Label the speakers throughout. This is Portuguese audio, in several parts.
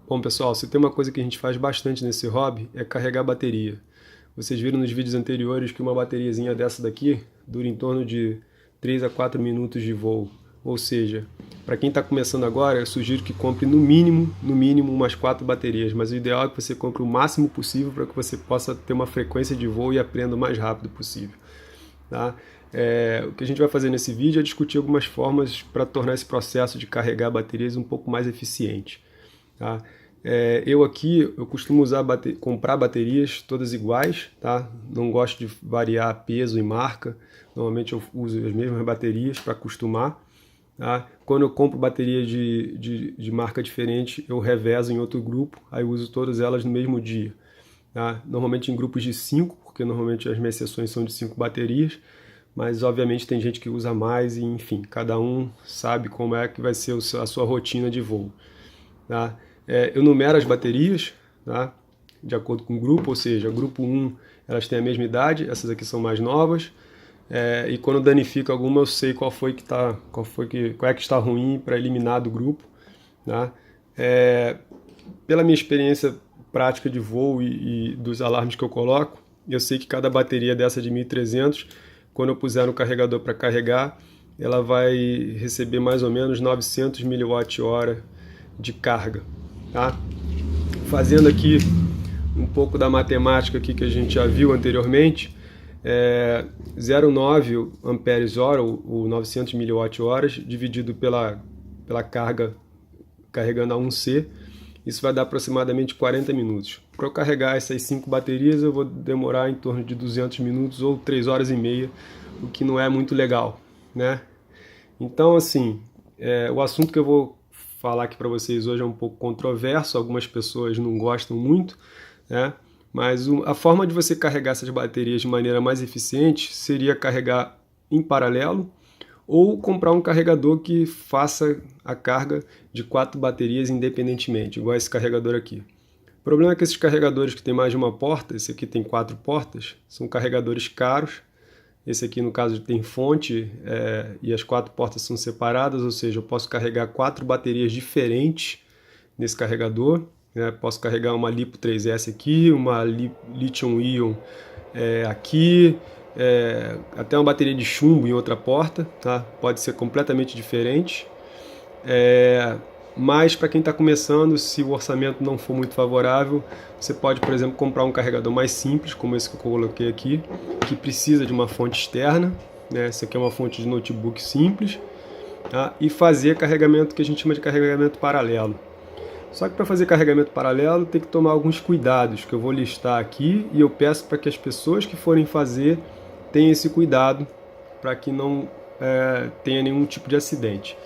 Speaker 1: Bom, pessoal, se tem uma coisa que a gente faz bastante nesse hobby é carregar bateria. Vocês viram nos vídeos anteriores que uma bateriazinha dessa daqui dura em torno de 3 a 4 minutos de voo. Ou seja, para quem está começando agora, eu sugiro que compre no mínimo umas 4 baterias, mas o ideal é que você compre o máximo possível para que você possa ter uma frequência de voo e aprenda o mais rápido possível. Tá? O que a gente vai fazer nesse vídeo é discutir algumas formas para tornar esse processo de carregar baterias um pouco mais eficiente. Tá? Eu costumo comprar baterias todas iguais, tá? Não gosto de variar peso e marca. Normalmente eu uso as mesmas baterias para acostumar. Tá? Quando eu compro bateria de marca diferente, eu revezo em outro grupo, aí eu uso todas elas no mesmo dia. Tá? Normalmente em grupos de 5, porque normalmente as minhas sessões são de 5 baterias, mas obviamente tem gente que usa mais e enfim, cada um sabe como é que vai ser a sua rotina de voo. Tá? Eu numero as baterias, tá? De acordo com o grupo, ou seja, grupo 1 elas têm a mesma idade, essas aqui são mais novas, e quando danifica alguma eu sei qual é que está ruim para eliminar do grupo. Tá? Pela minha experiência prática de voo e dos alarmes que eu coloco, eu sei que cada bateria dessa de 1300, quando eu puser no carregador para carregar, ela vai receber mais ou menos 900 mWh de carga. Tá? Fazendo aqui um pouco da matemática aqui que a gente já viu anteriormente, 0,9 amperes-hora, ou 900 mWh, dividido pela carga carregando a 1C, isso vai dar aproximadamente 40 minutos. Para eu carregar essas 5 baterias eu vou demorar em torno de 200 minutos ou 3 horas e meia, o que não é muito legal, né? Então, assim, o assunto que eu vou falar aqui para vocês hoje é um pouco controverso, algumas pessoas não gostam muito, né? Mas a forma de você carregar essas baterias de maneira mais eficiente seria carregar em paralelo ou comprar um carregador que faça a carga de 4 baterias independentemente, igual esse carregador aqui. O problema é que esses carregadores que tem mais de uma porta, esse aqui tem 4 portas, são carregadores caros. Esse aqui, no caso, tem fonte e as 4 portas são separadas, ou seja, eu posso carregar 4 baterias diferentes nesse carregador. Né? Posso carregar uma LiPo 3S aqui, uma Lithium-Ion aqui, até uma bateria de chumbo em outra porta. Tá? Pode ser completamente diferente. Mas para quem está começando, se o orçamento não for muito favorável, você pode, por exemplo, comprar um carregador mais simples, como esse que eu coloquei aqui, que precisa de uma fonte externa, né? Essa aqui é uma fonte de notebook simples, tá? E fazer carregamento que a gente chama de carregamento paralelo. Só que para fazer carregamento paralelo tem que tomar alguns cuidados, que eu vou listar aqui, e eu peço para que as pessoas que forem fazer tenham esse cuidado, para que não tenha nenhum tipo de acidente.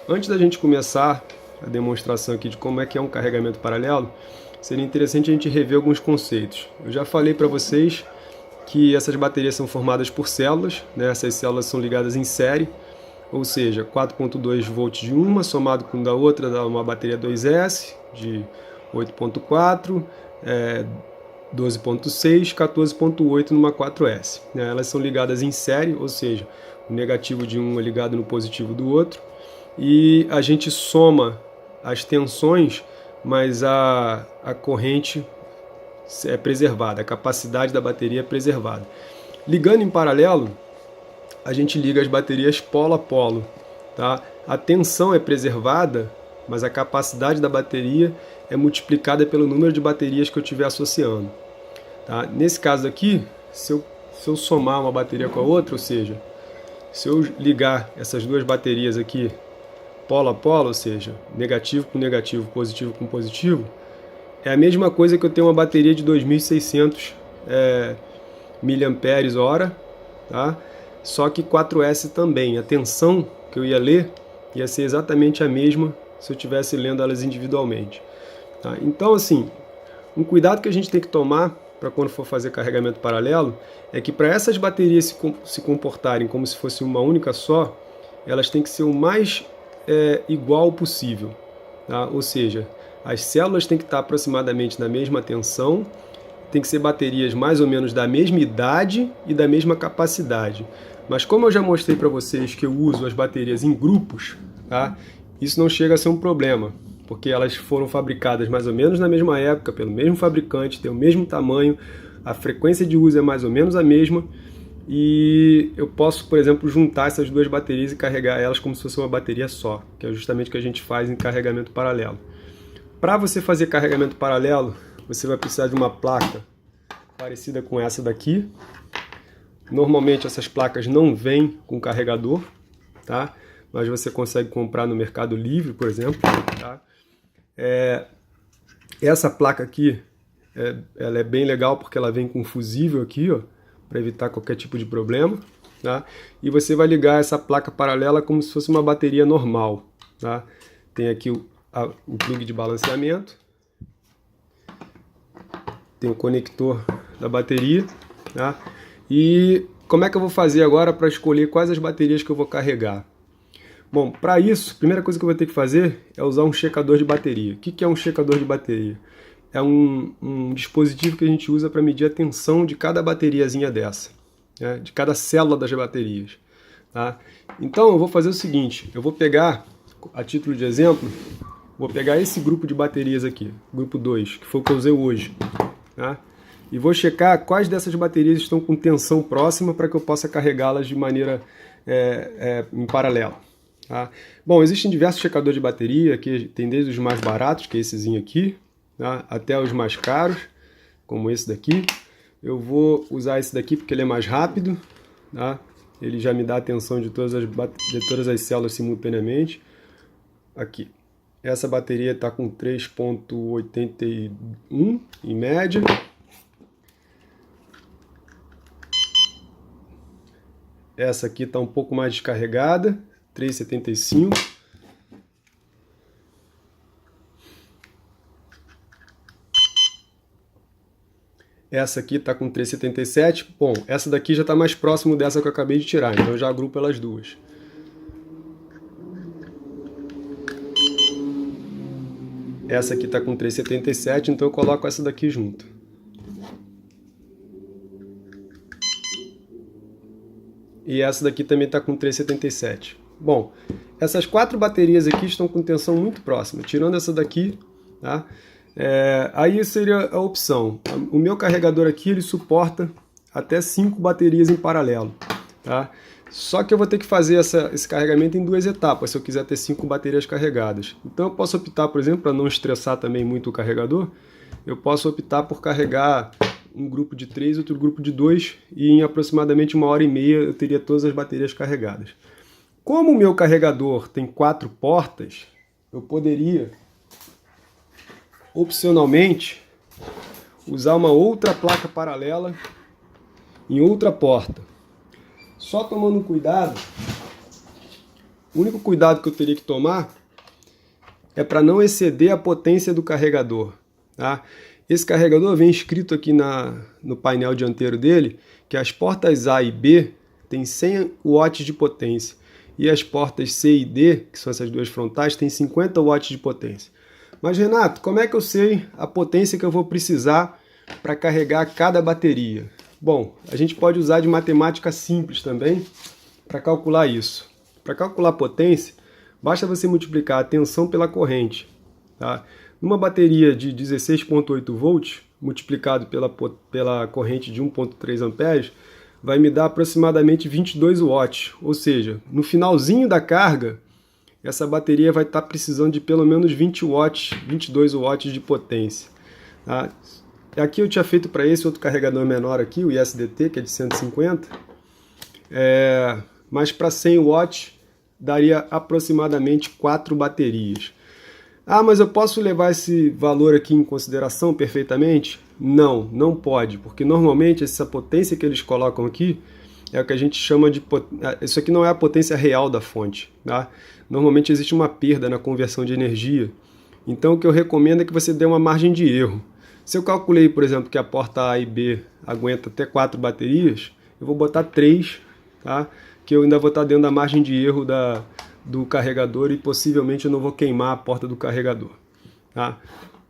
Speaker 1: Antes da gente começar a demonstração aqui de como é que é um carregamento paralelo, seria interessante a gente rever alguns conceitos. Eu já falei para vocês que essas baterias são formadas por células, né? Essas células são ligadas em série, ou seja, 4.2 volts de uma somado com da outra dá uma bateria 2S de 8.4, 12.6, 14.8 numa 4S. Né? Elas são ligadas em série, ou seja, o negativo de um é ligado no positivo do outro, e a gente soma as tensões, mas a corrente é preservada, a capacidade da bateria é preservada. Ligando em paralelo, a gente liga as baterias polo a polo. Tá? A tensão é preservada, mas a capacidade da bateria é multiplicada pelo número de baterias que eu estiver associando. Tá? Nesse caso aqui, se eu somar uma bateria com a outra, ou seja, se eu ligar essas duas baterias aqui polo a polo, ou seja, negativo com negativo, positivo com positivo, é a mesma coisa que eu tenho uma bateria de 2.600 mAh, tá? Só que 4S também. A tensão que eu ia ler ia ser exatamente a mesma se eu estivesse lendo elas individualmente. Tá? Então, assim, um cuidado que a gente tem que tomar para quando for fazer carregamento paralelo é que para essas baterias se comportarem como se fosse uma única só, elas têm que ser o mais igual possível, tá? Ou seja, as células têm que estar aproximadamente na mesma tensão, tem que ser baterias mais ou menos da mesma idade e da mesma capacidade. Mas como eu já mostrei para vocês que eu uso as baterias em grupos, tá? Isso não chega a ser um problema, porque elas foram fabricadas mais ou menos na mesma época, pelo mesmo fabricante, tem o mesmo tamanho, a frequência de uso é mais ou menos a mesma, e eu posso, por exemplo, juntar essas duas baterias e carregar elas como se fosse uma bateria só, que é justamente o que a gente faz em carregamento paralelo. Para você fazer carregamento paralelo, você vai precisar de uma placa parecida com essa daqui. Normalmente essas placas não vêm com carregador, tá? Mas você consegue comprar no Mercado Livre, por exemplo. Tá? Essa placa aqui, ela é bem legal porque ela vem com fusível aqui, ó, para evitar qualquer tipo de problema. Tá? E você vai ligar essa placa paralela como se fosse uma bateria normal. Tá? Tem aqui o plug de balanceamento, tem o conector da bateria, tá? E como é que eu vou fazer agora para escolher quais as baterias que eu vou carregar? Bom, para isso, a primeira coisa que eu vou ter que fazer é usar um checador de bateria. O que é um checador de bateria? É um dispositivo que a gente usa para medir a tensão de cada bateriazinha dessa, né? De cada célula das baterias. Tá? Então eu vou fazer o seguinte, eu vou pegar, a título de exemplo, vou pegar esse grupo de baterias aqui, grupo 2, que foi o que eu usei hoje. Tá? E vou checar quais dessas baterias estão com tensão próxima para que eu possa carregá-las de maneira em paralelo. Tá? Bom, existem diversos checadores de bateria, que tem desde os mais baratos, que é essezinho aqui, tá? Até os mais caros, como esse daqui. Eu vou usar esse daqui porque ele é mais rápido, tá? Ele já me dá a tensão de todas as células simultaneamente. Aqui. Essa bateria está com 3,81 em média. Essa aqui está um pouco mais descarregada, 3,75. Essa aqui está com 3,77. Bom, essa daqui já está mais próximo dessa que eu acabei de tirar, então eu já agrupo elas duas. Essa aqui está com 3,77, então eu coloco essa daqui junto. E essa daqui também está com 3,77. Bom, essas quatro baterias aqui estão com tensão muito próxima. Tirando essa daqui, tá? Aí seria a opção. O meu carregador aqui, ele suporta até 5 baterias em paralelo. Tá? Só que eu vou ter que fazer esse carregamento em 2 etapas, se eu quiser ter 5 baterias carregadas. Então eu posso optar, por exemplo, para não estressar também muito o carregador, eu posso optar por carregar um grupo de 3, outro grupo de 2, e em aproximadamente 1h30 eu teria todas as baterias carregadas. Como o meu carregador tem 4 portas, eu poderia, opcionalmente, usar uma outra placa paralela em outra porta. Só tomando cuidado, o único cuidado que eu teria que tomar é para não exceder a potência do carregador. Tá? Esse carregador vem escrito aqui no painel dianteiro dele que as portas A e B têm 100 watts de potência e as portas C e D, que são essas duas frontais, têm 50 watts de potência. Mas Renato, como é que eu sei a potência que eu vou precisar para carregar cada bateria? Bom, a gente pode usar de matemática simples também para calcular isso. Para calcular a potência, basta você multiplicar a tensão pela corrente. Tá? Numa bateria de 16,8 volts, multiplicado pela corrente de 1,3 amperes, vai me dar aproximadamente 22 watts. Ou seja, no finalzinho da carga, essa bateria vai estar precisando de pelo menos 20 watts, 22 watts de potência. Tá? Aqui eu tinha feito para esse outro carregador menor aqui, o ISDT, que é de 150, mas para 100 watts daria aproximadamente 4 baterias. Ah, mas eu posso levar esse valor aqui em consideração perfeitamente? Não, não pode, porque normalmente essa potência que eles colocam aqui é o que a gente chama de... Isso aqui não é a potência real da fonte. Tá? Normalmente existe uma perda na conversão de energia, então o que eu recomendo é que você dê uma margem de erro. Se eu calculei, por exemplo, que a porta A e B aguenta até 4 baterias, eu vou botar 3, tá? Que eu ainda vou estar dentro da margem de erro do carregador e possivelmente eu não vou queimar a porta do carregador. Tá?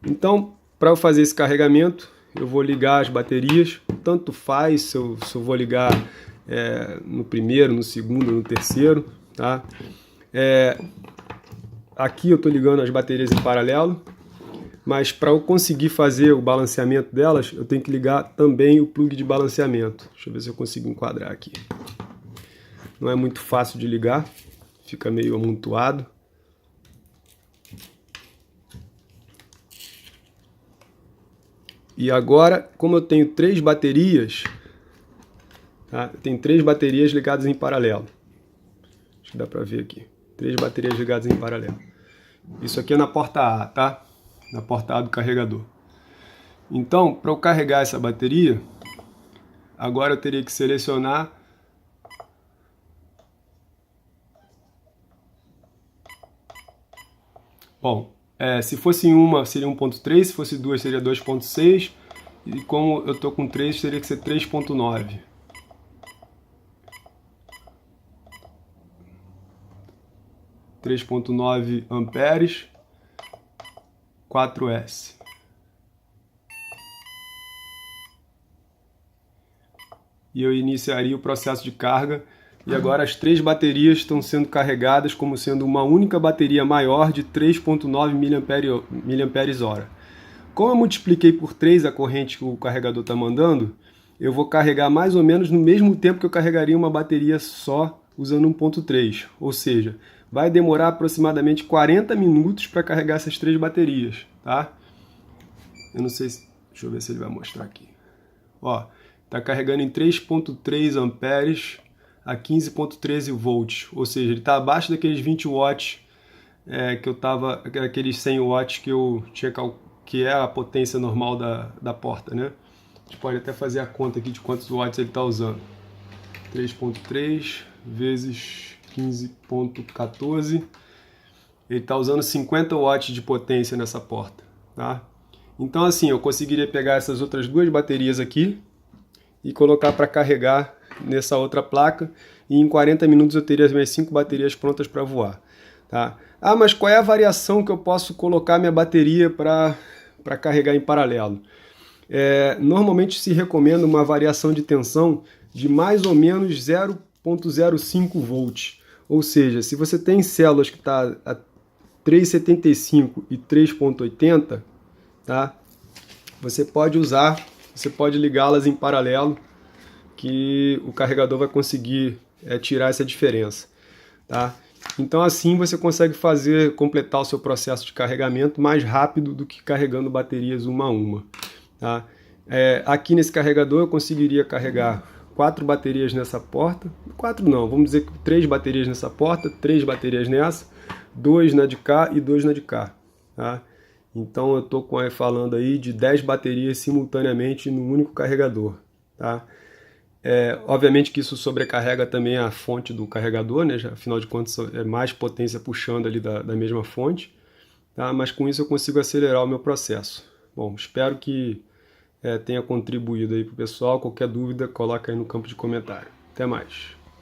Speaker 1: Então, para eu fazer esse carregamento, eu vou ligar as baterias, tanto faz se eu vou ligar no primeiro, no segundo, no terceiro. Tá? aqui eu estou ligando as baterias em paralelo, mas para eu conseguir fazer o balanceamento delas, eu tenho que ligar também o plug de balanceamento. Deixa eu ver se eu consigo enquadrar aqui. Não é muito fácil de ligar, fica meio amontoado. E agora, como eu tenho 3 baterias, tá? Eu tenho 3 baterias ligadas em paralelo. Acho que dá para ver aqui. 3 baterias ligadas em paralelo. Isso aqui é na porta A, tá? Na porta A do carregador. Então, para eu carregar essa bateria, agora eu teria que selecionar bom, se fosse uma seria 1.3, se fosse duas seria 2.6, e como eu estou com 3, teria que ser 3.9. 3.9 amperes, 4S. E eu iniciaria o processo de carga. E agora as 3 baterias estão sendo carregadas como sendo uma única bateria maior de 3.9 mAh. Como eu multipliquei por 3 a corrente que o carregador está mandando, eu vou carregar mais ou menos no mesmo tempo que eu carregaria uma bateria só usando 1.3. Ou seja, vai demorar aproximadamente 40 minutos para carregar essas 3 baterias, tá? Eu não sei se... Deixa eu ver se ele vai mostrar aqui. Ó, está carregando em 3.3 amperes a 15.13 volts, ou seja, ele está abaixo daqueles 20 watts que eu estava, aqueles 100 watts que eu tinha que é a potência normal da porta, né? A gente pode até fazer a conta aqui de quantos watts ele está usando. 3.3 vezes 15.14, ele está usando 50 watts de potência nessa porta, tá? Então assim, eu conseguiria pegar essas outras 2 baterias aqui e colocar para carregar nessa outra placa, e em 40 minutos eu teria as minhas 5 baterias prontas para voar, tá? Ah, mas qual é a variação que eu posso colocar minha bateria para carregar em paralelo? Normalmente se recomenda uma variação de tensão de mais ou menos 0.05 volts, ou seja, se você tem células que está a 3,75 e 3,80, tá? Você pode ligá-las em paralelo, que o carregador vai conseguir tirar essa diferença, tá? Então assim você consegue completar o seu processo de carregamento mais rápido do que carregando baterias uma a uma, tá? Aqui nesse carregador eu conseguiria carregar 4 baterias nessa porta, 4 não, vamos dizer que 3 baterias nessa porta, 3 baterias nessa, 2 na de cá e 2 na de cá, tá? Então eu estou falando aí de 10 baterias simultaneamente no único carregador, tá? Obviamente que isso sobrecarrega também a fonte do carregador, né? Afinal de contas é mais potência puxando ali da mesma fonte, tá? Mas com isso eu consigo acelerar o meu processo. Bom, espero que tenha contribuído aí para o pessoal. Qualquer dúvida, coloca aí no campo de comentário. Até mais!